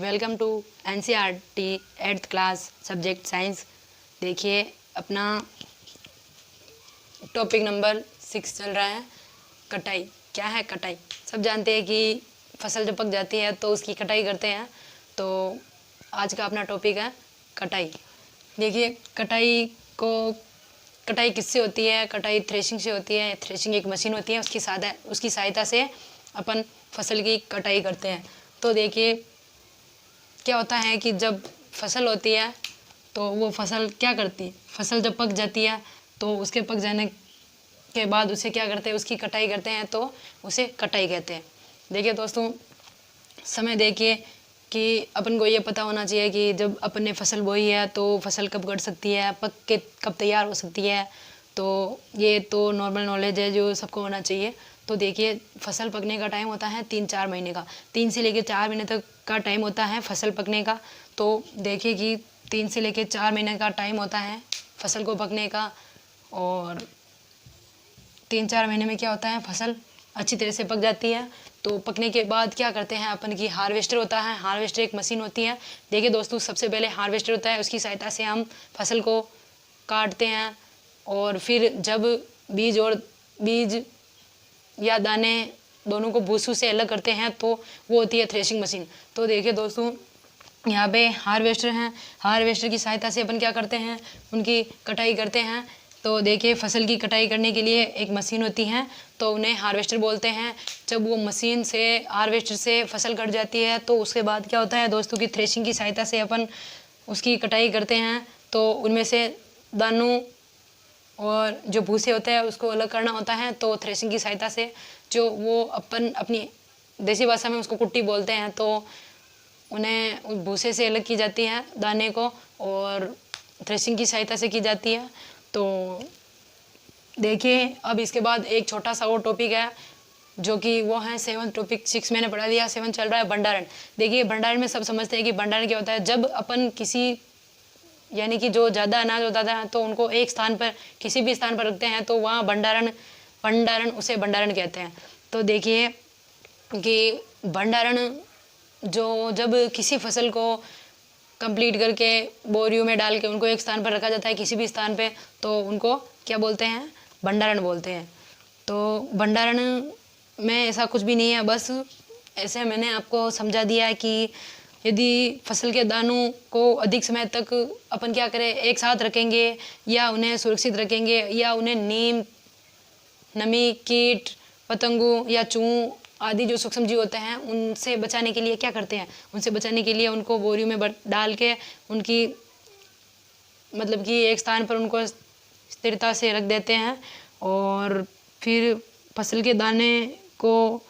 Welcome to NCERT 8th class subject science. देखिए अपना topic number 6 चल रहा है कटाई। क्या है कटाई? सब जानते हैं कि फसल जब पक जाती है तो उसकी कटाई करते हैं। तो आज का अपना टॉपिक है कटाई। देखिए कटाई किससे होती है? कटाई थ्रेशिंग से होती है। थ्रेशिंग एक मशीन होती है, उसकी सहायता से अपन फसल की कटाई करते हैं। तो देखिए क्या होता है कि जब फसल होती है तो वो फसल क्या करती है, फसल जब पक जाती है तो उसके पक जाने के बाद उसे क्या करते हैं, उसकी कटाई करते हैं, तो उसे कटाई कहते हैं। देखिए दोस्तों, समय देखिए कि अपन को ये पता होना चाहिए कि जब अपन ने फसल बोई है तो फसल कब कट सकती है, पक के कब तैयार हो सकती है। तो ये तो नॉर्मल नॉलेज है जो सबको होना चाहिए। तो देखिए फसल पकने का टाइम होता है 3-4 महीने का, 3 से लेकर 4 महीने तक का टाइम होता है फसल पकने का। तो देखिए कि 3 से लेकर 4 महीने का टाइम होता है फसल को पकने का। और 3-4 महीने में क्या होता है, फसल अच्छी तरह से पक जाती है। तो पकने के बाद क्या करते हैं अपन की हार्वेस्टर होता है। हार्वेस्टर एक मशीन होती है। देखिए दोस्तों, सबसे पहले हार्वेस्टर होता है, उसकी सहायता से हम फसल को काटते हैं। और फिर जब बीज या दाने दोनों को भूसू से अलग करते हैं तो वो होती है थ्रेशिंग मशीन। तो देखिए दोस्तों, यहाँ पे हार्वेस्टर हैं। हार्वेस्टर की सहायता से अपन क्या करते हैं, उनकी कटाई करते हैं। तो देखिए फसल की कटाई करने के लिए एक मशीन होती है, तो उन्हें हार्वेस्टर बोलते हैं। जब वो मशीन से हार्वेस्टर से फसल कट जाती है तो उसके बाद क्या होता है दोस्तों की थ्रेशिंग की सहायता से अपन उसकी कटाई करते हैं। तो उनमें से दानों और जो भूसे होते हैं उसको अलग करना होता है। तो थ्रेशिंग की सहायता से जो वो अपन अपनी देसी भाषा में उसको कुट्टी बोलते हैं, तो उन्हें उस भूसे से अलग की जाती है दाने को, और थ्रेशिंग की सहायता से की जाती है। तो देखिए अब इसके बाद एक छोटा सा और टॉपिक है जो कि वो है 7 टॉपिक 6 मैंने पढ़ा दिया, 7 चल रहा है भंडारण। देखिए भंडारण में सब समझते हैं कि भंडारण क्या होता है। जब अपन किसी यानी कि जो ज़्यादा अनाज होता था तो उनको एक स्थान पर किसी भी स्थान पर रखते हैं तो वहाँ उसे भंडारण कहते हैं। तो देखिए कि भंडारण जब किसी फसल को कंप्लीट करके बोरियों में डाल के उनको एक स्थान पर रखा जाता है किसी भी स्थान पे, तो उनको क्या बोलते हैं, भंडारण बोलते हैं। तो भंडारण में ऐसा कुछ भी नहीं है, बस ऐसे मैंने आपको समझा दिया है कि यदि फसल के दानों को अधिक समय तक अपन क्या करें, एक साथ रखेंगे या उन्हें सुरक्षित रखेंगे या उन्हें नीम, नमी, कीट पतंगों या चूहों आदि जो सूक्ष्म जीव होते हैं उनसे बचाने के लिए क्या करते हैं, उनसे बचाने के लिए उनको बोरियों में डाल के उनकी मतलब कि एक स्थान पर उनको स्थिरता से रख देते हैं। और फिर फसल के दाने को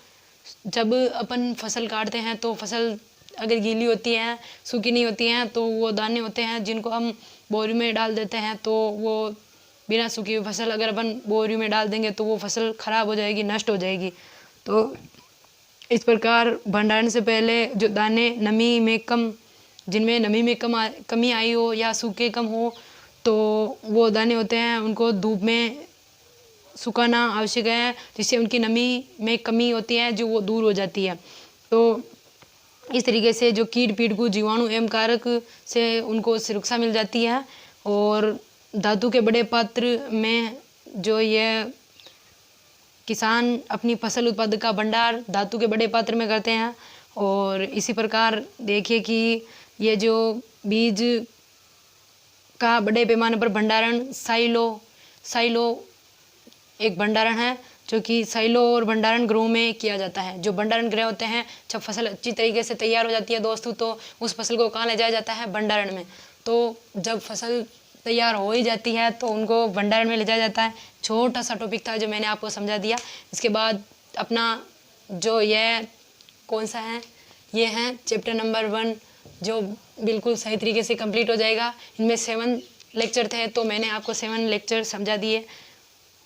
जब अपन फसल काटते हैं तो फसल अगर गीली होती है, सूखी नहीं होती हैं, तो वो दाने होते हैं जिनको हम बोरी में डाल देते हैं। तो वो बिना सूखी हुई फसल अगर अपन बोरी में डाल देंगे तो वो फसल खराब हो जाएगी, नष्ट हो जाएगी। तो इस प्रकार भंडारण से पहले जो दाने जिनमें नमी में कमी आई हो या सूखे कम हो, तो वो दाने होते हैं उनको धूप में सुखाना आवश्यक है, जिससे उनकी नमी में कमी होती है जो वो दूर हो जाती है। तो इस तरीके से जो कीट पीड़कू जीवाणु एवं कारक से उनको सुरक्षा मिल जाती है। और धातु के बड़े पात्र में जो ये किसान अपनी फसल उत्पाद का भंडार धातु के बड़े पात्र में करते हैं। और इसी प्रकार देखिए कि ये जो बीज का बड़े पैमाने पर भंडारण साइलो एक भंडारण है जो कि साइलो और भंडारण गृह में किया जाता है। जो भंडारण गृह होते हैं, जब फसल अच्छी तरीके से तैयार हो जाती है दोस्तों, तो उस फसल को कहाँ ले जाया जाता है, भंडारण में। तो जब फसल तैयार हो ही जाती है तो उनको भंडारण में ले जाया जाता है। छोटा सा टॉपिक था जो मैंने आपको समझा दिया। इसके बाद अपना जो यह कौन सा है, ये है चैप्टर नंबर 1 जो बिल्कुल सही तरीके से कंप्लीट हो जाएगा। इनमें 7 लेक्चर थे तो मैंने आपको 7 लेक्चर समझा दिए।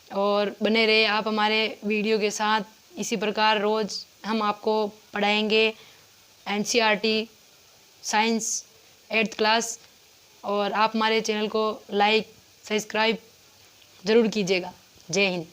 और बने रहे आप हमारे वीडियो के साथ। इसी प्रकार रोज़ हम आपको पढ़ाएंगे NCERT साइंस 8th क्लास। और आप हमारे चैनल को लाइक सब्सक्राइब ज़रूर कीजिएगा। जय हिंद।